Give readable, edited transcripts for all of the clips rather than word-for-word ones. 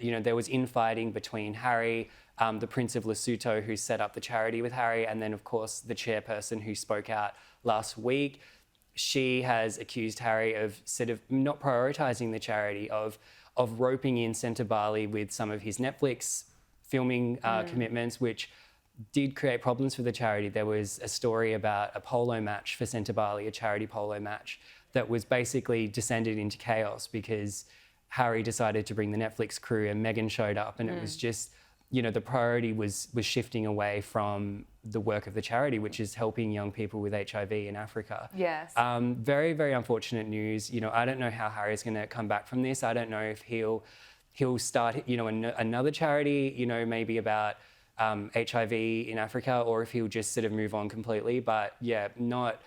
There was infighting between Harry, the Prince of Lesotho, who set up the charity with Harry, and then, of course, the chairperson who spoke out last week. She has accused Harry of sort of not prioritising the charity, of roping in Sentebale with some of his Netflix filming commitments, which did create problems for the charity. There was a story about a polo match for Sentebale, a charity polo match, that was basically descended into chaos because Harry decided to bring the Netflix crew and Meghan showed up, and it was just, the priority was shifting away from the work of the charity, which is helping young people with HIV in Africa. Yes. Very, very unfortunate news. I don't know how Harry's going to come back from this. I don't know if he'll start, another charity, maybe about HIV in Africa, or if he'll just sort of move on completely. But yeah, not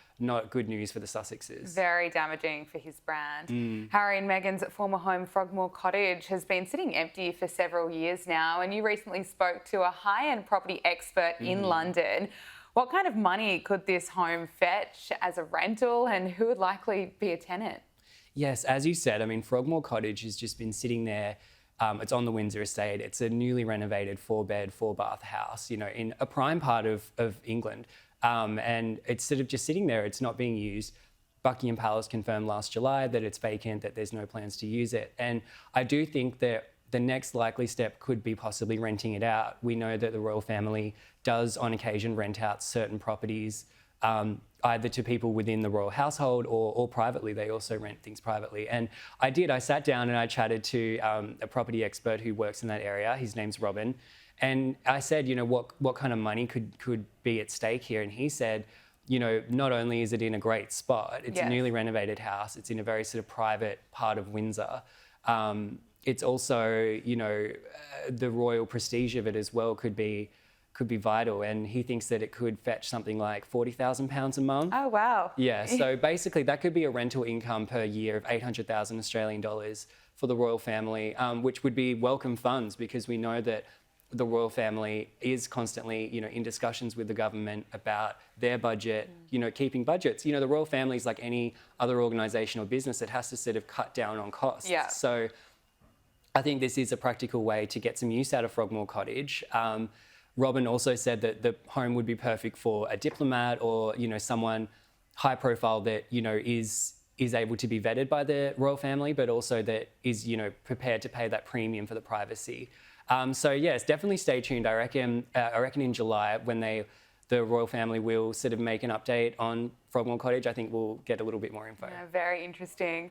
good news for the Sussexes. Very damaging for his brand. Harry and Meghan's former home, Frogmore Cottage, has been sitting empty for several years now, and you recently spoke to a high-end property expert in London. What kind of money could this home fetch as a rental, and who would likely be a tenant? Yes, as you said, Frogmore Cottage has just been sitting there. It's on the Windsor estate. It's a newly renovated 4-bed, 4-bath house, in a prime part of England. And it's sort of just sitting there. It's not being used. Buckingham Palace confirmed last July that it's vacant, that there's no plans to use it. And I do think that the next likely step could be possibly renting it out. We know that the royal family does on occasion rent out certain properties, either to people within the royal household or privately. They also rent things privately. And I sat down and I chatted to a property expert who works in that area. His name's Robin. And I said, what kind of money could be at stake here? And he said, not only is it in a great spot, it's a newly renovated house, it's in a very sort of private part of Windsor. It's also, the royal prestige of it as well could be vital, and he thinks that it could fetch something like £40,000 a month. Oh, wow. Yeah, so basically that could be a rental income per year of 800,000 Australian dollars for the royal family, which would be welcome funds, because we know that the royal family is constantly, in discussions with the government about their budget, keeping budgets. The royal family is like any other organisation or business. It has to sort of cut down on costs. Yeah. So I think this is a practical way to get some use out of Frogmore Cottage. Robin also said that the home would be perfect for a diplomat or, someone high profile that, is able to be vetted by the royal family, but also that is, prepared to pay that premium for the privacy. So yes, definitely stay tuned. I reckon in July, when the royal family will sort of make an update on Frogmore Cottage, I think we'll get a little bit more info. Yeah, very interesting.